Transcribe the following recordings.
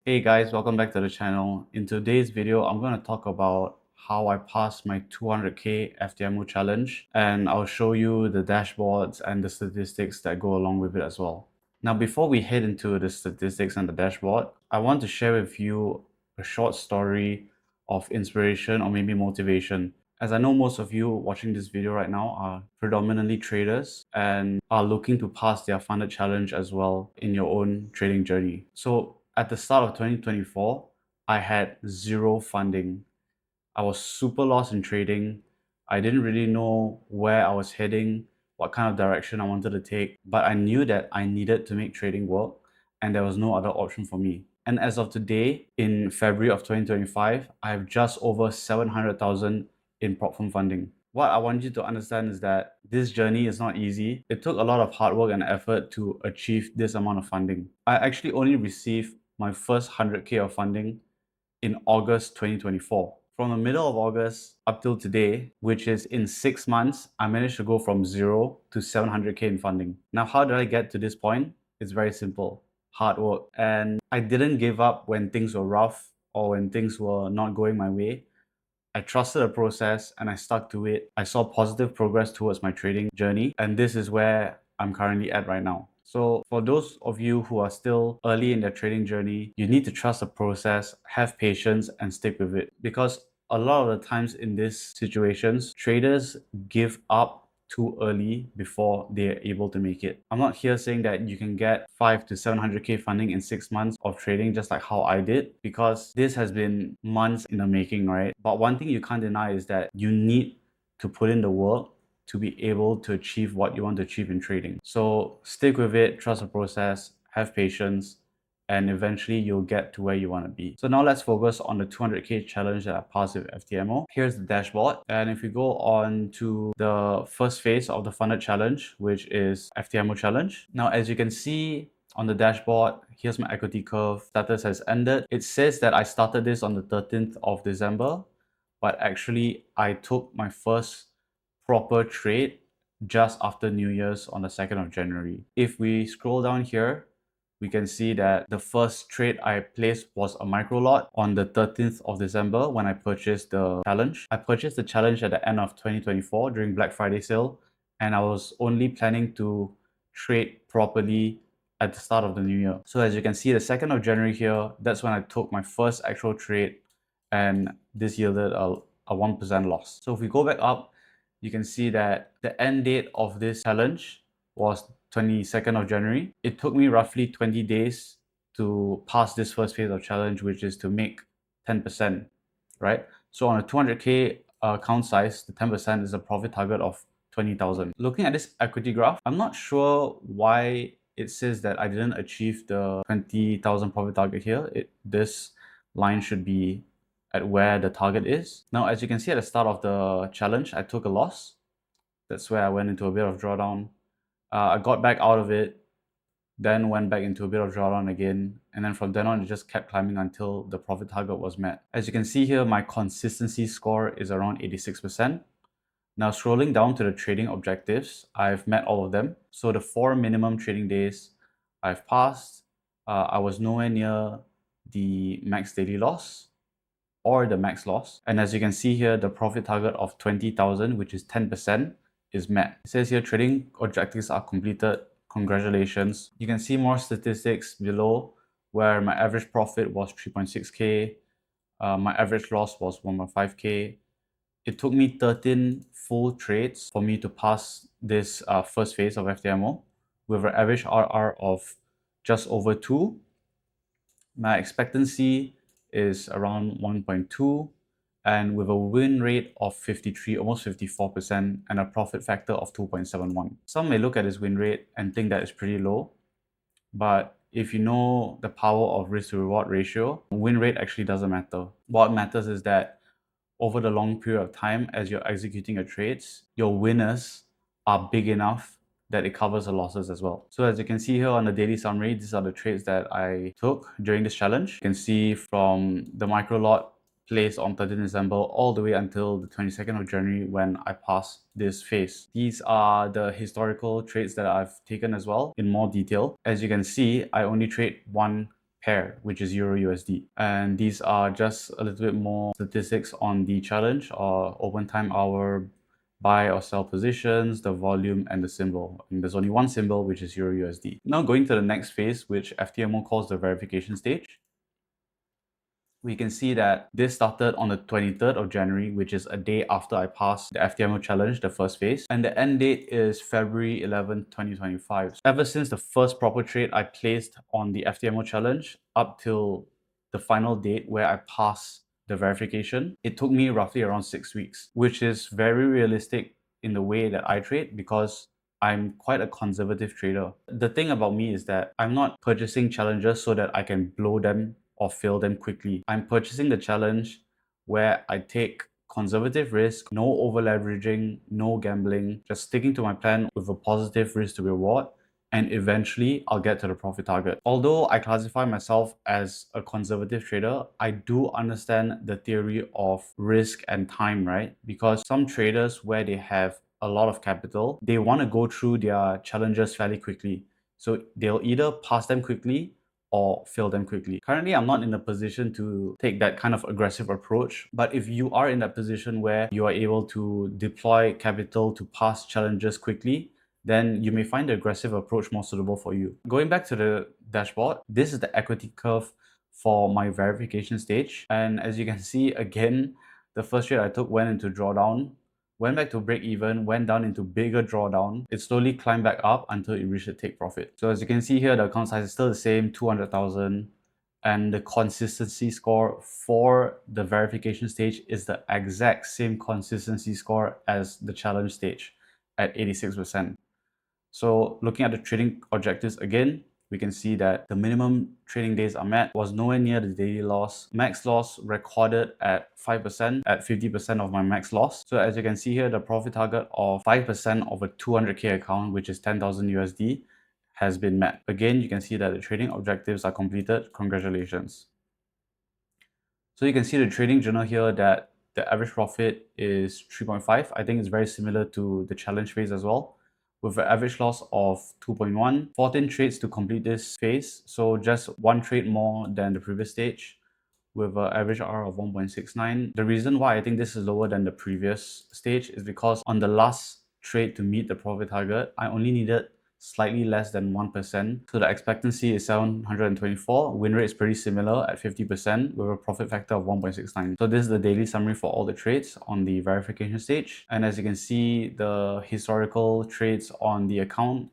Hey guys, welcome back to the channel. In today's video, I'm going to talk about how I passed my 200k FTMO challenge, and I'll show you the dashboards and the statistics that go along with it as well. Now, before we head into the statistics and the dashboard, I want to share with you a short story of inspiration or maybe motivation. As I know most of you watching this video right now are predominantly traders and are looking to pass their funded challenge as well in your own trading journey. So at the start of 2024, I had zero funding. I was super lost in trading. I didn't really know where I was heading, what kind of direction I wanted to take, but I knew that I needed to make trading work and there was no other option for me. And as of today, in February of 2025, I have just over 700,000 in prop firm funding. What I want you to understand is that this journey is not easy. It took a lot of hard work and effort to achieve this amount of funding. I actually only received my first 100k of funding in August 2024. From the middle of August up till today, which is in 6 months, I managed to go from 0 to 700k in funding. Now, how did I get to this point? It's very simple. Hard work. And I didn't give up when things were rough or when things were not going my way. I trusted the process and I stuck to it. I saw positive progress towards my trading journey, and this is where I'm currently at right now. So for those of you who are still early in their trading journey, you need to trust the process, have patience, and stick with it. Because a lot of the times in these situations, traders give up too early before they're able to make it. I'm not here saying that you can get 5 to 700k funding in 6 months of trading just like how I did, because this has been months in the making, right? But one thing you can't deny is that you need to put in the work to be able to achieve what you want to achieve in trading. So stick with it, trust the process, have patience, and eventually you'll get to where you want to be. So now let's focus on the 200k challenge that I passed with FTMO. Here's the dashboard. And if we go on to the first phase of the funded challenge, which is FTMO challenge. Now, as you can see on the dashboard, here's my equity curve. Status has ended. It says that I started this on the 13th of December, but actually I took my first proper trade just after New Year's on the 2nd of January. If we scroll down here, we can see that the first trade I placed was a micro lot on the 13th of December when I purchased the challenge. I purchased the challenge at the end of 2024 during Black Friday sale, and I was only planning to trade properly at the start of the new year. So as you can see, the 2nd of January here, that's when I took my first actual trade, and this yielded a 1% loss. So if we go back up, you can see that the end date of this challenge was 22nd of January. It took me roughly 20 days to pass this first phase of challenge, which is to make 10%, right? So on a 200k account size, the 10% is a profit target of 20,000. Looking at this equity graph, I'm not sure why it says that I didn't achieve the 20,000 profit target here. This line should be at where the target is. Now, as you can see at the start of the challenge, I took a loss. That's where I went into a bit of drawdown. I got back out of it, then went back into a bit of drawdown again, and then from then on, it just kept climbing until the profit target was met. As you can see here, my consistency score is around 86%. Now, scrolling down to the trading objectives, I've met all of them. So the 4 minimum trading days I've passed. I was nowhere near the max daily loss or the max loss. And as you can see here, the profit target of 20,000, which is 10%, is met. It says here trading objectives are completed. Congratulations. You can see more statistics below where my average profit was 3.6k. My average loss was 1.5k. It took me 13 full trades for me to pass this first phase of FTMO with an average RR of just over 2. My expectancy is around 1.2, and with a win rate of 53, almost 54%, and a profit factor of 2.71. Some may look at this win rate and think that it's pretty low, but if you know the power of risk to reward ratio, win rate actually doesn't matter. What matters is that over the long period of time, as you're executing your trades, your winners are big enough that it covers the losses as well. So as you can see here on the daily summary, these are the trades that I took during this challenge. You can see from the micro lot placed on 13 December all the way until the 22nd of January when I passed this phase. These are the historical trades that I've taken as well in more detail. As you can see, I only trade one pair, which is EURUSD. And these are just a little bit more statistics on the challenge or open time hour, buy or sell positions, the volume, and the symbol. And there's only one symbol, which is EURUSD. Now going to the next phase, which FTMO calls the verification stage. We can see that this started on the 23rd of January, which is a day after I passed the FTMO challenge, the first phase. And the end date is February 11, 2025. Ever since the first proper trade I placed on the FTMO challenge up till the final date where I passed the verification, it took me roughly around 6 weeks, which is very realistic in the way that I trade because I'm quite a conservative trader. The thing about me is that I'm not purchasing challenges so that I can blow them or fail them quickly. I'm purchasing the challenge where I take conservative risk, no over leveraging, no gambling, just sticking to my plan with a positive risk to reward, and eventually I'll get to the profit target. Although I classify myself as a conservative trader, I do understand the theory of risk and time, right? Because some traders where they have a lot of capital, they want to go through their challenges fairly quickly. So they'll either pass them quickly or fail them quickly. Currently, I'm not in a position to take that kind of aggressive approach, but if you are in that position where you are able to deploy capital to pass challenges quickly, then you may find the aggressive approach more suitable for you. Going back to the dashboard, this is the equity curve for my verification stage. And as you can see, again, the first trade I took went into drawdown, went back to break even, went down into bigger drawdown. It slowly climbed back up until it reached a take profit. So as you can see here, the account size is still the same, 200,000. And the consistency score for the verification stage is the exact same consistency score as the challenge stage at 86%. So looking at the trading objectives again, we can see that the minimum trading days are met, was nowhere near the daily loss. Max loss recorded at 5%, at 50% of my max loss. So as you can see here, the profit target of 5% of a 200k account, which is 10,000 USD, has been met. Again, you can see that the trading objectives are completed. Congratulations. So you can see the trading journal here that the average profit is 3.5. I think it's very similar to the challenge phase as well, with an average loss of 2.1. 14 trades to complete this phase, so just one trade more than the previous stage, with an average R of 1.69. The reason why I think this is lower than the previous stage is because on the last trade to meet the profit target, I only needed slightly less than 1%. So the expectancy is 724. Win rate is pretty similar at 50% with a profit factor of 1.69. So this is the daily summary for all the trades on the verification stage. And as you can see, the historical trades on the account,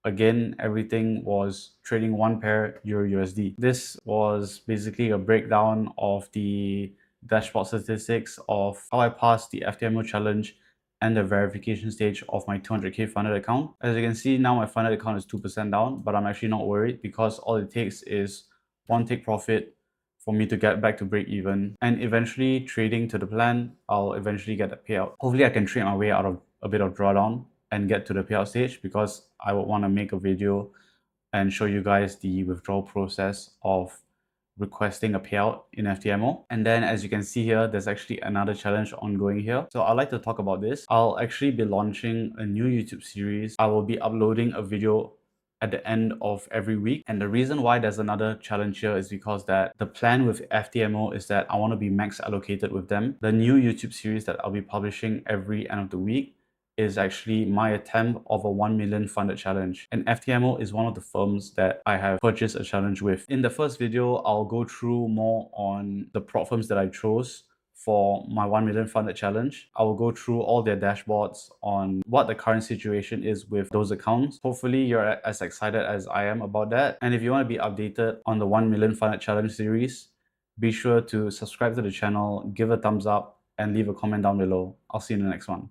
again, everything was trading one pair EURUSD. This was basically a breakdown of the dashboard statistics of how I passed the FTMO challenge and the verification stage of my 200k funded account. As you can see, now my funded account is 2% down, but I'm actually not worried because all it takes is one take profit for me to get back to break even, and eventually trading to the plan, I'll eventually get a payout. Hopefully I can trade my way out of a bit of drawdown and get to the payout stage, because I would want to make a video and show you guys the withdrawal process of requesting a payout in FTMO. And then as you can see here, there's actually another challenge ongoing here. So I'd like to talk about this. I'll actually be launching a new YouTube series. I will be uploading a video at the end of every week. And the reason why there's another challenge here is because that the plan with FTMO is that I want to be max allocated with them. The new YouTube series that I'll be publishing every end of the week is actually my attempt of a 1 million funded challenge. And FTMO is one of the firms that I have purchased a challenge with. In the first video, I'll go through more on the prop firms that I chose for my 1 million funded challenge. I will go through all their dashboards on what the current situation is with those accounts. Hopefully you're as excited as I am about that. And if you want to be updated on the 1 million funded challenge series, be sure to subscribe to the channel, give a thumbs up, and leave a comment down below. I'll see you in the next one.